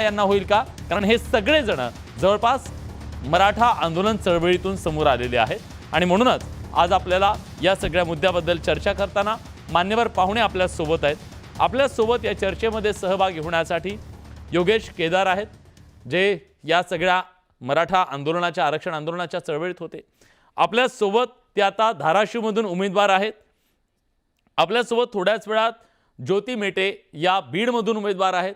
यांना होईल का? कारण हे सगळेजण जवळपास मराठा आंदोलन चळवळीतून समोर आलेले आहेत आणि म्हणूनच आज आपल्याला या सगळ्या मुद्द्याबद्दल चर्चा करताना मान्यवर पाहुणे आपल्या सोबत आहेत. आपल्या सोबत या चर्चेमध्ये सहभागी होण्यासाठी योगेश केदार आहेत, जे या सगळ्या मराठा आंदोलनाच्या आरक्षण आंदोलनाच्या चळवळीत होते. आपल्या सोबत ते आता धाराशिवमधून उमेदवार आहेत. आपल्यासोबत थोड्याच वेळात ज्योती मेटे या बीडमधून उमेदवार आहेत,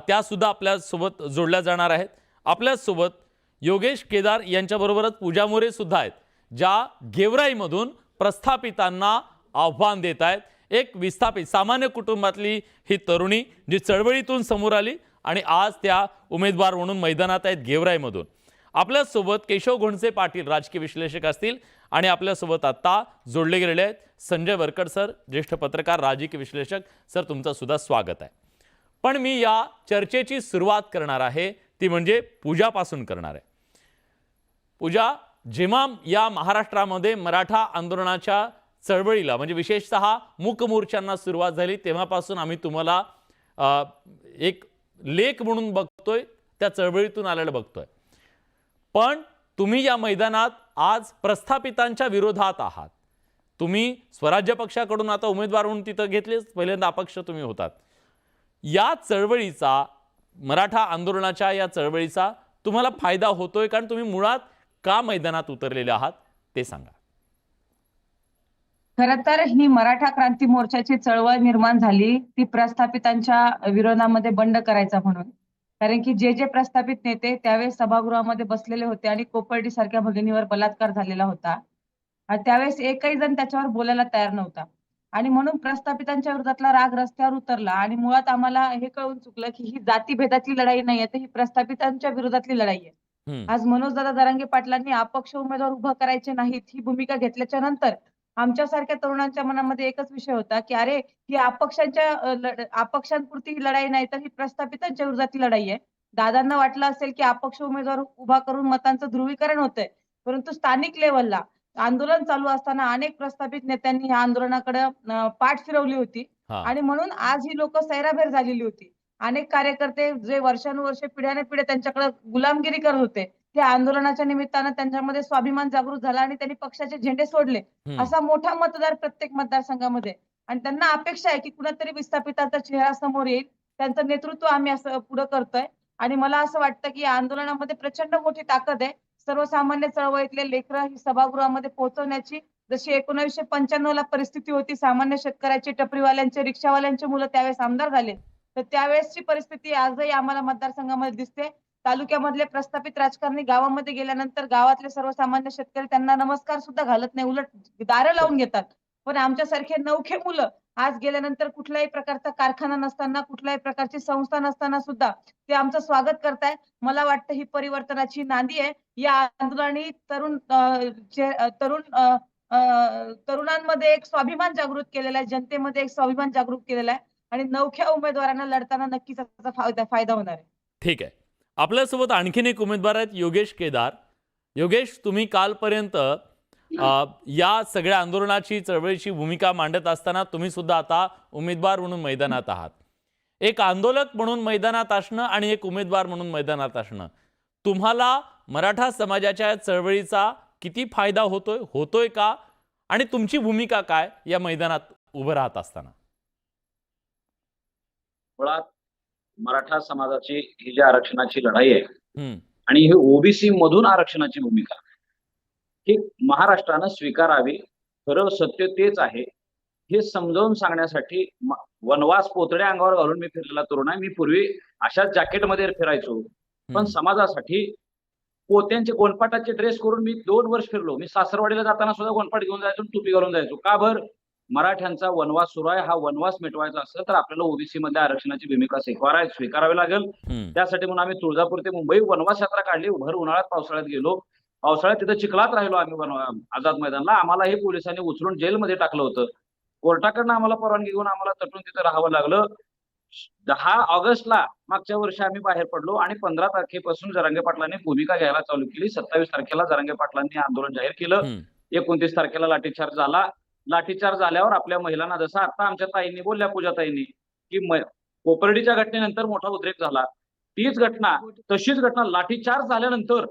त्यासुद्धा आपल्यासोबत जोडल्या जाणार आहेत. आपल्यासोबत योगेश केदार यांच्याबरोबरच पूजा मोरे सुद्धा आहेत, ज्या गेवराईमधून प्रस्थापितांना आव्हान देत आहेत. एक विस्थापित सामान्य कुटुंबातली ही तरुणी जी चळवळीतून समोर आली आणि आज त्या उमेदवार म्हणून मैदानात आहेत गेवराईमधून. आपल्यासोबत केशव घोणसे पाटील राजकीय विश्लेषक असतील आणि आपल्यासोबत आता जोडले गेलेले आहेत संजय वरकड सर, ज्येष्ठ पत्रकार, राजकीय विश्लेषक. सर, तुमचं सुद्धा स्वागत आहे. पण मी या चर्चेची सुरुवात करणार आहे ती म्हणजे पूजापासून करणार आहे. पूजा, जेव्हा या महाराष्ट्रामध्ये मराठा आंदोलनाच्या चळवळीला म्हणजे विशेषतः मूक मोर्चांना सुरुवात झाली तेव्हापासून आम्ही तुम्हाला एक लेख म्हणून बघतोय, त्या चळवळीतून आलेलं बघतोय. पण तुम्ही या मैदानात आज प्रस्थापितांच्या विरोधात आहात. तुम्ही स्वराज्य पक्षाकडून आता उमेदवार म्हणून तिथं घेतले, पहिल्यांदा अपक्ष तुम्ही होतात. या चळवळीचा, मराठा आंदोलनाच्या या चळवळीचा तुम्हाला फायदा होतोय, कारण तुम्ही मुळात का मैदानात उतरलेले आहात ते सांगा. खरं तर ही मराठा क्रांती मोर्चाची चळवळ निर्माण झाली ती प्रस्थापितांच्या विरोधामध्ये बंड करायचा म्हणून. कारण की जे प्रस्थापित नेते त्यावेळेस सभागृहामध्ये बसलेले होते आणि कोपर्डी सारख्या भगिनीवर बलात्कार झालेला होता, त्यावेळेस एकही जण त्याच्यावर बोलायला तयार नव्हता आणि म्हणून प्रस्थापितांच्या विरोधातला राग रस्त्यावर उतरला. आणि मुळात आम्हाला हे कळून चुकलं की ही जातीभेदाची लढाई नाहीये, तर ही प्रस्थापितांच्या विरोधातली लढाई आहे. आज मनोजदादा जरांगे पाटलांनी अपक्ष उमेदवार उभा करायचे नाहीत ही भूमिका घेतल्याच्या नंतर आमच्यासारख्या तरुणांच्या मनामध्ये एकच विषय होता की अरे, ही अपक्षांपुरती ही लढाई नाही, तर ही प्रस्थापितांच्या विरोधातली लढाई आहे. दादांना वाटलं असेल की अपक्ष उमेदवार उभा करून मतांचं ध्रुवीकरण होतंय, परंतु स्थानिक लेवलला आंदोलन चालू असताना अनेक प्रस्थापित नेत्यांनी या आंदोलनाकडे पाठ फिरवली होती आणि म्हणून आज ही लोक सैराभेर झालेली होती. अनेक कार्यकर्ते जे वर्षानुवर्षे पिढ्याने पिढ्या त्यांच्याकडे गुलामगिरी करत होते, त्या आंदोलनाच्या निमित्तानं त्यांच्यामध्ये स्वाभिमान जागृत झाला आणि त्यांनी पक्षाचे झेंडे सोडले. असा मोठा मतदार प्रत्येक मतदारसंघामध्ये, आणि त्यांना अपेक्षा आहे की कुणीतरी विस्थापितांचा चेहरा समोर येईल, त्यांचं नेतृत्व आम्ही असं पुढे करतोय. आणि मला असं वाटतं की या आंदोलनामध्ये प्रचंड मोठी ताकद आहे. सर्वसामान्य चळवळीतले लेकरं ही सभागृहामध्ये पोहोचवण्याची, जशी 1995 ला परिस्थिती होती, सामान्य शेतकऱ्याचे, टपरीवाल्यांचे, रिक्षावाल्यांचे मुलं त्यावेळेस आमदार झाले, तर त्यावेळेसची परिस्थिती आजही आम्हाला मतदारसंघामध्ये दिसते. तालुक्यामधले प्रस्थापित राजकारणी गावामध्ये गेल्यानंतर गावातले सर्वसामान्य शेतकरी त्यांना नमस्कार सुद्धा घालत नाही, उलट दारं लावून घेतात. पण आमच्यासारखे नवखे मुलं आज गेल्यानंतर कुठल्याही प्रकारचा कारखाना नसताना, कुठल्याही प्रकारची संस्था नसताना सुद्धा ते आमचं स्वागत करताय. मला वाटतं ही परिवर्तनाची नांदी आहे. या आंदोलनाने तरुणांमध्ये एक स्वाभिमान जागृत केलेला आहे, जनतेमध्ये एक स्वाभिमान जागृत केलेला आहे आणि नवख्या उमेदवारांना लढताना नक्कीच त्याचा फायदा होणार आहे. ठीक आहे. आपल्यासोबत आणखीन एक उमेदवार आहेत, योगेश केदार. योगेश, तुम्ही कालपर्यंत या सगळ्या आंदोलनाची, चळवळीची भूमिका मांडत असताना तुम्ही सुद्धा आता उमेदवार म्हणून मैदानात आहात. एक आंदोलक म्हणून मैदानात असणं आणि एक उमेदवार म्हणून मैदानात असणं, तुम्हाला मराठा समाजाच्या चळवळीचा किती फायदा होतोय का? आणि तुमची भूमिका काय या मैदानात उभं राहत असताना? मुळात मराठा समाजाची ही जी आरक्षणाची लढाई आहे आणि ही ओबीसी मधून आरक्षणाची भूमिका ही महाराष्ट्रानं स्वीकारावी. खरं सत्य तेच आहे हे समजावून सांगण्यासाठी वनवास पोतड्या अंगावर घालून मी फिरलेला तरुण आहे. मी पूर्वी अशाच जॅकेटमध्ये फिरायचो, पण समाजासाठी पोत्यांचे गोनपाटाचे ड्रेस करून मी 2 वर्ष फिरलो. मी सासरवाडीला जाताना सुद्धा गोनपाट घेऊन जायचो, टोपी घालून जायचो. का बरं? मराठ्यांचा वनवास सुरू आहे. हा वनवास मिटवायचा असेल तर आपल्याला ओबीसी मध्ये आरक्षणाची भूमिका स्वीकारावी लागेल. त्यासाठी म्हणून आम्ही तुळजापूर ते मुंबई वनवास यात्रा काढली. भर उन्हाळ्यात, पावसाळ्यात गेलो. पावसाळ्यात तिथं चिखलात राहिलो आम्ही आझाद मैदानला. आम्हालाही पोलिसांनी उचलून जेलमध्ये टाकलं होतं. कोर्टाकडनं आम्हाला परवानगी घेऊन आम्हाला तटून तिथं राहावं लागलं. 10 ऑगस्टला मागच्या वर्षी आम्ही बाहेर पडलो आणि 15 तारखेपासून जरांगे पाटलांनी भूमिका घ्यायला चालू केली. 27 तारखेला जरांगे पाटलांनी आंदोलन जाहीर केलं. 29 तारखेला लाठीचार्ज झाला. लाठीचार्ज झाल्यावर आपल्या महिलांना, जसं आता आमच्या ताईंनी बोलल्या, पूजा ताईंनी, की कोपर्डीच्या घटनेनंतर मोठा उद्रेक झाला, तीच घटना, तशीच घटना लाठीचार्ज झाल्यानंतर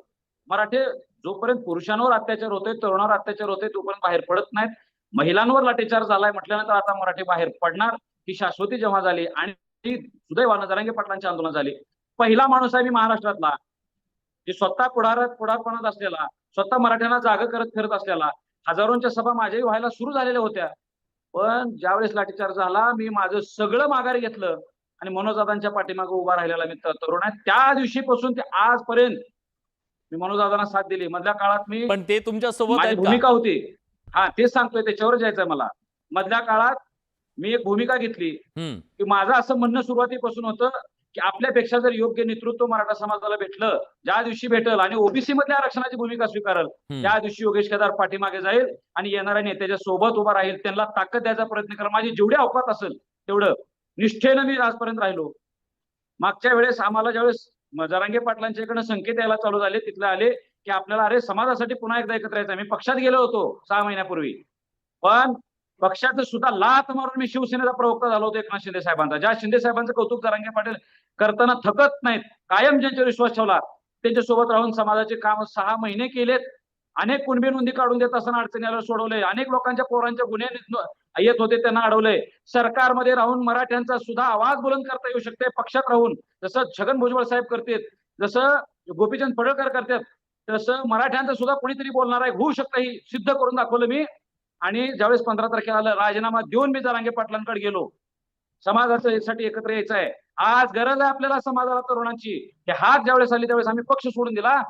मराठे जोपर्यंत पुरुषांवर अत्याचार होतोय, तरुणावर अत्याचार होतोय, तोपर्यंत बाहेर पडत नाहीत. महिलांवर लाठीचार्ज झालाय म्हटल्यानंतर आता मराठे बाहेर पडणार. ही शाश्वती जेव्हा झाली आणि ती सुदैवानं जरांगे पाटलांची आंदोलन झाली. पहिला माणूस आहे मी महाराष्ट्रातला की स्वतः पुढारपणात असलेला, स्वतः मराठ्यांना जागा करत फिरत असलेला. हजारोंच्या सभा माझ्याही व्हायला सुरू झालेल्या होत्या. पण ज्यावेळेस लाठीचार्ज झाला, मी माझं सगळं माघारी घेतलं आणि मनोजदादांच्या पाठीमागे उभा राहिलेला मी तरुण आहे. त्या दिवशीपासून ते आजपर्यंत मी मनोजदादांना साथ दिली. मधल्या काळात मी पण ते तुमच्या सोबत माझी आहेत का? भूमिका होती. हा, तेच सांगतोय, त्याच्यावर जायचंय मला. मधल्या काळात मी एक भूमिका घेतली की माझं असं म्हणणं सुरुवातीपासून होतं की आपल्यापेक्षा जर योग्य नेतृत्व मराठा समाजाला भेटलं, ज्या दिवशी भेटल आणि ओबीसी मधल्या आरक्षणाची भूमिका स्वीकारल, त्या दिवशी योगेश केदार पाठीमागे जाईल आणि येणाऱ्या नेत्याच्या सोबत उभा राहील. त्यांना ताकद द्यायचा प्रयत्न करा. माझी जेवढी अवकात असेल तेवढं निष्ठेनं मी आजपर्यंत राहिलो. मागच्या वेळेस आम्हाला ज्यावेळेस जरांगे पाटलांच्या इकडनं संकेत यायला चालू झाले, तिथले आले की आपल्याला अरे समाजासाठी पुन्हा एकदा एकत्र यायचं. मी पक्षात गेलो होतो 6 महिन्यापूर्वी, पण पक्षाचं सुद्धा लाथ मारून मी शिवसेनेचा प्रवक्ता झालो होतो एकनाथ शिंदे साहेबांचा. ज्या शिंदे साहेबांचं कौतुक जरांगे पाटील करताना थकत नाहीत, कायम ज्यांच्यावर विश्वास ठेवला त्यांच्यासोबत राहून समाजाचे काम 6 महिने केलेत. अनेक कुणबी नोंदी काढून देत असताना अडचणीला सोडवले. अनेक लोकांच्या पोरांच्या गुन्हे येत होते, त्यांना अडवलंय. सरकारमध्ये राहून मराठ्यांचा सुद्धा आवाज बुलंद करता येऊ शकते पक्षात राहून. जसं छगन भुजबळ साहेब करतात, जसं गोपीचंद पडळकर करतात, तसं मराठ्यांचं सुद्धा कोणीतरी बोलणार आहे होऊ शकतं. ही सिद्ध करून दाखवलं मी. आणि ज्यावेळेस 15 तारखेला आलं, राजीनामा देऊन मी जरांगे पाटलांकडे गेलो. समाजाच्या यासाठी एकत्र यायचं आहे. आज गरज आहे आपल्याला समाजाला, तरुणांची. हे हात ज्यावेळेस आली त्यावेळेस आम्ही पक्ष सोडून दिला.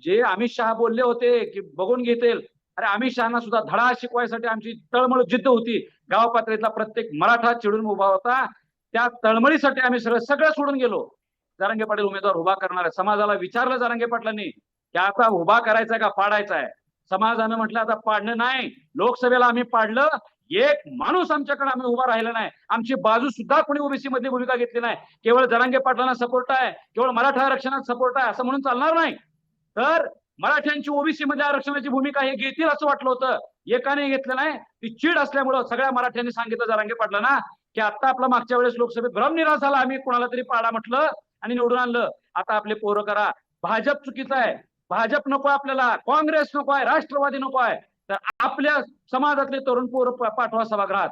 जे अमित शहा बोलले होते की बघून घेतील, अरे अमित शहाना सुद्धा धडा शिकवायसाठी आमची तळमळ जिद्द होती. गाव पातळीतला प्रत्येक मराठा चिडून उभा होता. त्या तळमळीसाठी आम्ही सगळं सोडून गेलो. जरांगे पाटील उमेदवार उभा करणार आहे. समाजाला विचारलं जरांगे पाटलांनी की आता उभा करायचा का पाडायचा आहे. समाजानं म्हटलं आता पाडणं नाही. लोकसभेला आम्ही पाडलं, एक माणूस आमच्याकडे आम्ही उभा राहिला नाही. आमची बाजू सुद्धा कोणी ओबीसी मधली भूमिका घेतली नाही. केवळ जरांगे पाटलांना सपोर्ट आहे, केवळ मराठा आरक्षणात सपोर्ट आहे असं म्हणून चालणार नाही. तर मराठ्यांची ओबीसी मध्ये आरक्षणाची भूमिका हे घेतील असं वाटलं होतं. एकाने घेतलं नाही. ती चीड असल्यामुळं सगळ्या मराठ्यांनी सांगितलं जरांगे पाटलांना की आता आपला मागच्या वेळेस लोकसभेत भ्रमनिरास झाला, आम्ही कोणाला तरी पाडा म्हटलं आणि निवडून आणलं. आता आपले पोरं करा. भाजप चुकीचं आहे, भाजप नको आपल्याला, काँग्रेस नको आहे, राष्ट्रवादी नको आहे, तर आपल्या समाजातले तरुण पोरं पाठवा सभागृहात.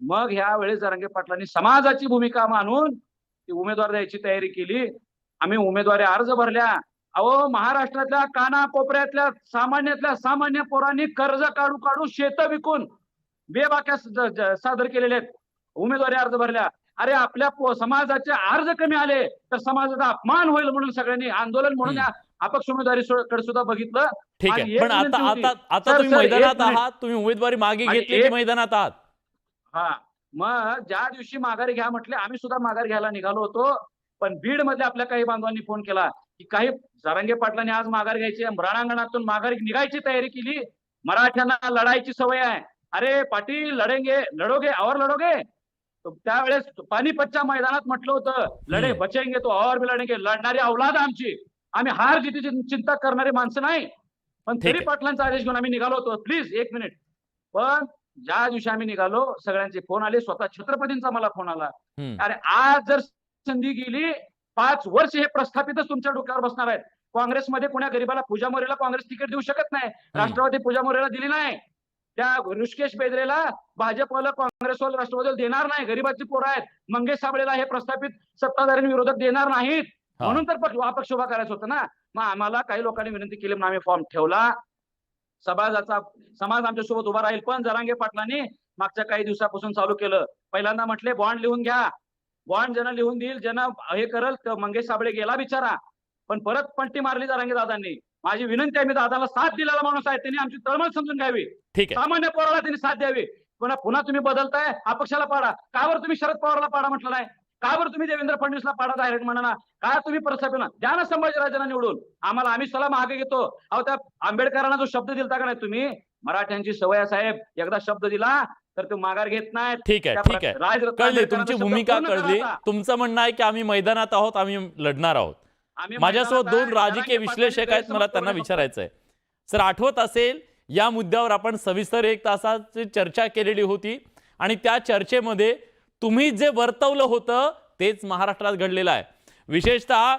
मग ह्या वेळेस जरांगे पाटलांनी समाजाची भूमिका मानून ती उमेदवार द्यायची तयारी केली. आम्ही उमेदवारी अर्ज भरल्या. अहो, महाराष्ट्रातल्या कानाकोपऱ्यातल्या सामान्य पोरांनी कर्ज काढू काढू शेतं विकून बेबाक्या सादर केलेले आहेत. उमेदवारी अर्ज भरल्या. अरे आपल्या समाजाचे अर्ज कमी आले तर समाजाचा अपमान होईल म्हणून सगळ्यांनी आंदोलन म्हणून अपक्ष उमेदवारीकडे सुद्धा बघितलं. ठीक आहे, पण आता तुम्ही मैदानात आहात, तुम्ही उमेदवारी मागे घेतली की मैदानात आहात? हा, मग ज्या दिवशी माघारी घ्या म्हटले, आम्ही सुद्धा माघार घ्यायला निघालो होतो. पण बीड मध्ये आपल्या काही बांधवांनी फोन केला की काही जरांगे पाटलांनी आज माघार घ्यायची, रणांगणातून माघार निघायची तयारी केली. मराठ्यांना लढायची सवय आहे. अरे पाटील लढोगे और लढोगे. त्यावेळेस पानिपतच्या मैदानात म्हटलं होतं लढे बचेंगे तो और भी लढेंगे. लढणारी औलाद आमची, आम्ही हार जितीची चिंता करणारी माणसं नाही. पण तरी पाटलांचा आदेश घेऊन आम्ही निघालो होतो. प्लीज एक मिनिट. पण ज्या दिवशी आम्ही निघालो सगळ्यांचे फोन आले, स्वतः छत्रपतींचा मला फोन आला. अरे आज जर संधी गेली, 5 वर्ष हे प्रस्थापितच तुमच्या डोक्यावर बसणार आहेत. काँग्रेसमध्ये कोण्या गरीबाला, पूजा मोरेला काँग्रेस तिकीट देऊ शकत नाही. राष्ट्रवादी पूजा मोरेला दिली नाही. त्या ऋषिकेश बेदरेला भाजपवाला, काँग्रेसवाला, राष्ट्रवादीला देणार नाही. गरीबाची पोरं आहेत. मंगेश साबळेला हे प्रस्थापित सत्ताधारी विरोधक देणार नाहीत. म्हणून तर अपक्ष उभा करायचं होतं ना. मग आम्हाला काही लोकांनी विनंती केली म्हणून आम्ही फॉर्म ठेवला. समाज आमच्या सोबत उभा राहील. पण जरांगे पाटलांनी मागच्या काही दिवसापासून चालू केलं. पहिल्यांदा म्हटले बॉन्ड लिहून घ्या, बॉन्ड ज्यांना लिहून देईल, ज्यांना हे करल, तर मंगेश साबळे गेला बिचारा. पण परत पलटी मारली जरांगे दादांनी. माझी विनंती आहे, मी दादाला साथ दिलेला माणूस आहे, त्यांनी आमची तळमळ समजून घ्यावी. ठीक आहे, सामान्य पोराला त्यांनी साथ द्यावी. पुन्हा तुम्ही बदलताय, अपक्षाला पाडा. का बरं तुम्ही शरद पवारला पाडा म्हटलं नाही? का बरं तुम्ही देवेंद्र फडणवीसला पाडा डायरेक्ट म्हणा? का तुम्ही प्रस्थापित द्या ना संभाजीराजांना निवडून. आम्ही सला मागे घेतो. अहो, त्या आंबेडकरांना जो शब्द दिलता का नाही तुम्ही, मराठ्यांची सवय आहे साहेब, एकदा शब्द दिला तर तो माघार घेत नाहीत. ठीक आहे, कळली तुमची भूमिका, कळली. तुमचं म्हणणं आहे की आम्ही मैदानात आहोत, आम्ही लढणार आहोत. माझ्यासोबत 2 राजकीय विश्लेषक आहेत, मला त्यांना विचारायचं आहे. सर, आठवत असेल या मुद्द्यावर आपण सविस्तर 1 तासाची चर्चा केलेली होती आणि त्या चर्चेमध्ये तुम्ही जे वर्तवलं होतं तेच महाराष्ट्रात घडलेलं आहे. विशेषतः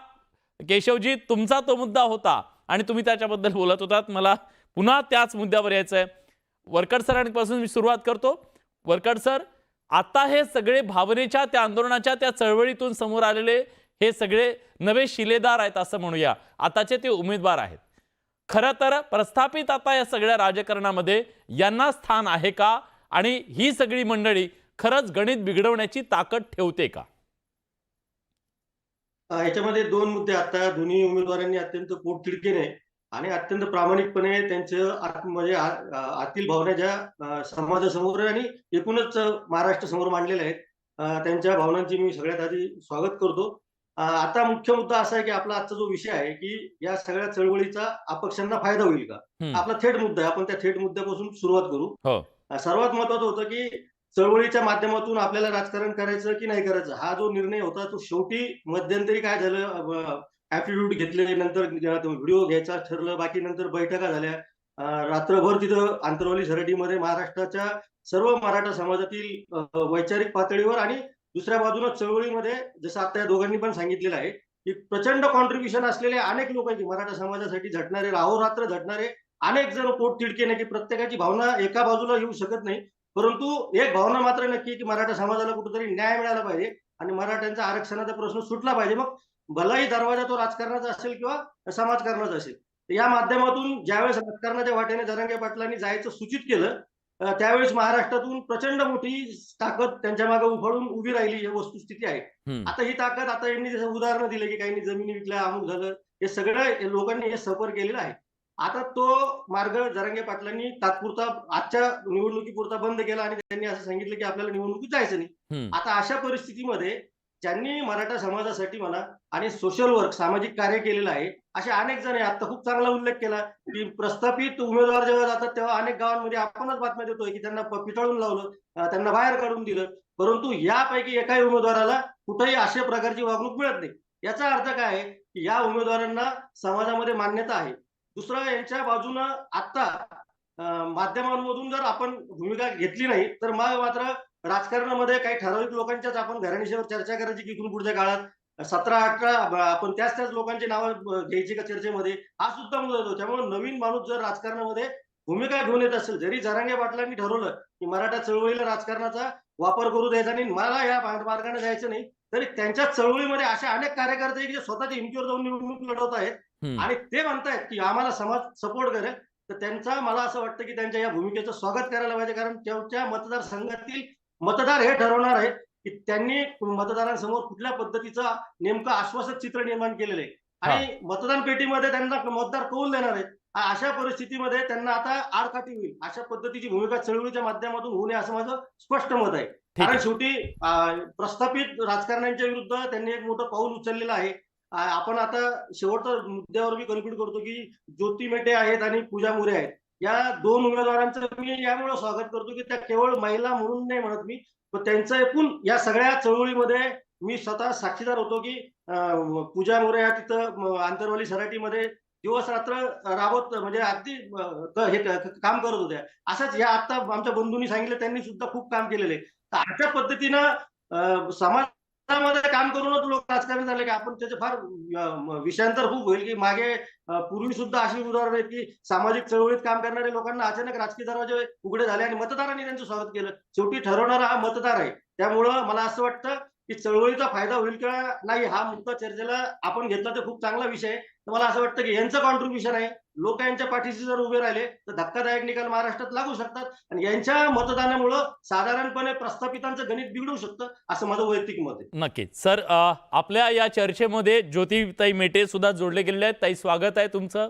केशवजी, तुमचा तो मुद्दा होता आणि तुम्ही त्याच्याबद्दल बोलत होतात. मला पुन्हा त्याच मुद्द्यावर यायचं आहे. वरकड सरांपासून मी सुरुवात करतो. वरकड सर, आता हे सगळे भावनेच्या, त्या आंदोलनाच्या, त्या चळवळीतून समोर आलेले हे सगळे नवे शिलेदार आहेत असं म्हणूया, आताचे ते उमेदवार आहेत. खरं तर प्रस्थापित आता या सगळ्या राजकारणामध्ये यांना स्थान आहे का, आणि ही सगळी मंडळी खरंच गणित बिघडवण्याची ताकद ठेवते का? याच्यामध्ये दोन मुद्दे. आता दोन्ही उमेदवारांनी अत्यंत पोटतिडकीने आणि अत्यंत प्रामाणिकपणे त्यांचं म्हणजे आतील भावना ज्या समाजासमोर आणि एकूणच महाराष्ट्रासमोर मांडलेल्या आहेत, त्यांच्या भावनांची मी सगळ्यात आधी स्वागत करतो. आता मुख्य मुद्दा असा आहे की आपला आजचा जो विषय आहे की या सगळ्या चळवळीचा अपक्षांना फायदा होईल का, आपला थेट मुद्दा आहे. आपण त्या थेट मुद्द्यापासून सुरुवात करू. सर्वात महत्वाचं होतं की चळवळीच्या माध्यमातून आपल्याला राजकारण करायचं की नाही करायचं, हा जो निर्णय होता तो शेवटी मध्यंतरी काय झालं, ऍप्टिट्यूड घेतले, नंतर व्हिडिओ घ्यायचा ठरलं, बाकी नंतर बैठका झाल्या. रात्रभर तिथं आंतरवाली सराटीमध्ये महाराष्ट्राच्या सर्व मराठा समाजातील वैचारिक पातळीवर आणि दुसऱ्या बाजूला चळवळीमध्ये, जसं आता या दोघांनी पण सांगितलेलं आहे की प्रचंड कॉन्ट्रीब्युशन असलेले अनेक लोक आहेत, मराठा समाजासाठी झटणारे, राहोरात्र झटणारे अनेक जण पोटतिडकीने, की प्रत्येकाची भावना एका बाजूला येऊ शकत नाही, परंतु एक भावना मात्र नक्की की मराठा समाजाला कुठेतरी न्याय मिळाला पाहिजे आणि मराठ्यांचा आरक्षणाचा प्रश्न सुटला पाहिजे. मग भलाही दरवाजा तो राजकारणाचा असेल किंवा समाजकारणाचा असेल. या माध्यमातून ज्यावेळेस राजकारणाच्या वाटेने जरांगे पाटलांनी जायचं सूचित केलं, त्यावेळेस महाराष्ट्रातून प्रचंड मोठी ताकद त्यांच्या मागे उफाळून उभी राहिली. ही वस्तुस्थिती आहे. आता ही ताकद, आता यांनी जसं उदाहरण दिलं की काही जमिनी विकल्या, अमुक झालं, हे सगळं लोकांनी हे सफर केलेलं आहे. आता तो मार्ग जरांगे पाटलांनी तात्पुरता आजच्या निवडणुकीपुरता बंद केला आणि त्यांनी असं सांगितलं की आपल्याला निवडणुकीत जायचं नाही. आता अशा परिस्थितीमध्ये ज्यांनी मराठा समाजासाठी म्हणा आणि सोशल वर्क, सामाजिक कार्य केलेलं आहे, असे अनेक जण आहे. आता खूप चांगला उल्लेख केला की प्रस्थापित उमेदवार जेव्हा जातात तेव्हा अनेक गावांमध्ये आपणच बातम्या देतोय की त्यांना पिटाळून लावलं, त्यांना बाहेर काढून दिलं, परंतु यापैकी एकाही उमेदवाराला कुठेही अशा प्रकारची वागणूक मिळत नाही. याचा अर्थ काय आहे की या उमेदवारांना समाजामध्ये मान्यता आहे. दुसरं, यांच्या बाजूनं आता माध्यमांमधून जर आपण भूमिका घेतली नाही तर मग मात्र राजकारणामध्ये काही ठराविक लोकांच्याच आपण घराणीशावर चर्चा करायची की इथून पुढच्या काळात 17-18 आपण त्याच लोकांची नावं घ्यायची का चर्चेमध्ये, हा सुद्धा मुद्दा होतो. त्यामुळे नवीन माणूस जर राजकारणामध्ये भूमिका घेऊन येत असेल, जरी जरांगे पाटलांनी ठरवलं की मराठा चळवळीला राजकारणाचा वापर करू द्यायचा नाही, मला या मार्गाने जायचं नाही, तरी त्यांच्या चळवळीमध्ये अशा अनेक कार्यकर्ते जे स्वतःच्या हिमतीवर जाऊन निवडणूक लढवत आहेत आणि ते म्हणतायत की आम्हाला समाज सपोर्ट करेल, तर त्यांचा मला असं वाटतं की त्यांच्या या भूमिकेचं स्वागत करायला पाहिजे. कारण त्यांच्या मतदारसंघातील मतदार हे ठरवणार आहेत की त्यांनी मतदारांसमोर कुठल्या पद्धतीचं नेमकं आश्वासक चित्र निर्माण केलेलं आहे आणि मतदान पेटीमध्ये त्यांना मतदार कौल देणार आहेत. अशा परिस्थितीमध्ये त्यांना आता आडकाठी होईल अशा पद्धतीची भूमिका चळवळीच्या माध्यमातून होऊ नये असं माझं स्पष्ट मत आहे. कारण शेवटी प्रस्थापित राजकारण्यांच्या विरुद्ध त्यांनी एक मोठं पाऊल उचललेलं आहे. आपण आता शेवटच्या मुद्द्यावर मी कन्क्लूड करतो की ज्योती मेटे आहेत आणि पूजा मोरे आहेत, या दोन उमेदवारांचं मी यामुळे स्वागत करतो की त्या केवळ महिला म्हणून नाही म्हणत मी, पण त्यांचं एकूण या सगळ्या चळवळीमध्ये मी स्वतः साक्षीदार होतो की पूजा मोरे या तिथं आंतरवाली सराटीमध्ये दिवस रात्र राबवत म्हणजे अगदी हे काम करत होत्या. असंच या आता आमच्या बंधूंनी सांगितलं, त्यांनी सुद्धा खूप काम केलेलं आहे. तर अशा पद्धतीनं समाजामध्ये काम करूनच लोक राजकारण झाले की आपण त्याचे फार विषयांतर खूप होईल की मागे पूर्वी सुद्धा अशी उदाहरण आहेत की सामाजिक चळवळीत काम करणाऱ्या लोकांना अचानक राजकीय दरवाजे उघडे झाले आणि मतदारांनी त्यांचं स्वागत केलं. शेवटी ठरवणारा हा मतदार आहे. त्यामुळं मला असं वाटतं की चळवळीचा फायदा होईल का नाही हा मुद्दा चर्चेला आपण घेतला तर खूप चांगला विषय आहे. तर मला असं वाटतं की यांचं कॉन्ट्रीब्युशन आहे. लोक यांच्या पाठीशी जर उभे राहिले तर धक्कादायक निकाल महाराष्ट्रात लागू शकतात आणि यांच्या मतदानामुळं साधारणपणे प्रस्थापितांचं गणित बिघडू शकतं असं माझं वैयक्तिक मत आहे. नक्कीच सर, आपल्या या चर्चेमध्ये ज्योतिताई मेटे सुद्धा जोडले गेलेले आहेत. ताई, स्वागत आहे तुमचं.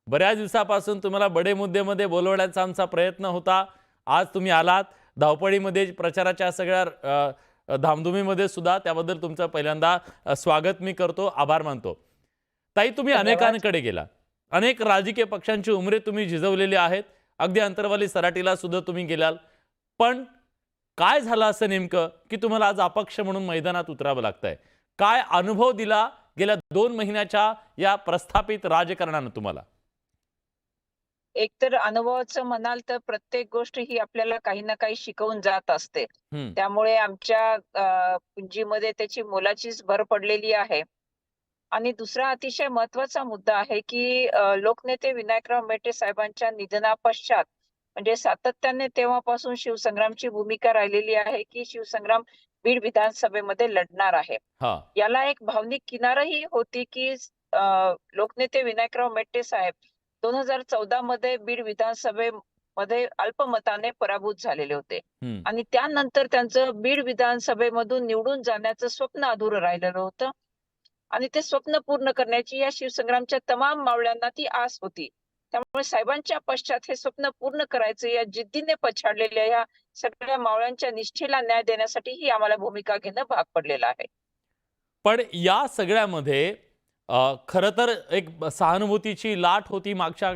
बऱ्याच दिवसापासून तुम्हाला बडे मुद्द्यामध्ये बोलवण्याचा आमचा प्रयत्न होता. आज तुम्ही आलात धावपळीमध्ये, प्रचाराच्या सगळ्या धामधुमीमध्ये सुद्धा, त्याबद्दल तुमचं पहिल्यांदा स्वागत मी करतो, आभार मानतो. ताई, तुम्ही अनेकांकडे गेला, अनेक राजकीय पक्षांची उमरे तुम्ही झिजवलेली आहेत, अगदी अंतरवाली सराटीला सुद्धा तुम्ही गेलाल, पण काय झालं असं नेमकं की तुम्हाला आज अपक्ष म्हणून मैदानात उतरावं लागतंय? काय अनुभव दिला गेल्या 2 महिन्याच्या या प्रस्थापित राजकारणानं तुम्हाला? एकतर अनुभवाचं म्हणाल तर प्रत्येक गोष्ट ही आपल्याला काही ना काही शिकवून जात असते. त्यामुळे आमच्या पुंजीमध्ये त्याची मोलाचीच भर पडलेली आहे. आणि दुसरा अतिशय महत्वाचा मुद्दा आहे की लोकनेते विनायकराव मेटे साहेबांच्या निधनापश्चात म्हणजे सातत्याने तेव्हापासून शिवसंग्रामची भूमिका राहिलेली आहे की शिवसंग्राम बीड विधानसभेमध्ये लढणार आहे. हा याला एक भावनिक किनारही होती की लोकनेते विनायकराव मेटे साहेब 2014 मध्ये बीड विधानसभेमध्ये अल्पमताने पराभूत झालेले होते हम्म. आणि त्यानंतर त्यांचं बीड विधानसभेमधून निवडून जाण्याचं स्वप्न अधुरं राहिलेलं होतं आणि ते स्वप्न पूर्ण करण्याची या शिवसंग्रामच्या तमाम मावळ्यांना ती आस होती. त्यामुळे साहेबांच्या पश्चात हे स्वप्न पूर्ण करायचं या जिद्दीने पछाडलेल्या या सगळ्या मावळ्यांच्या निष्ठेला न्याय देण्यासाठी ही आम्हाला भूमिका घेणं भाग पडलेलं आहे. पण या सगळ्यामध्ये खरं तर एक सहानुभूतीची लाट होती मागच्या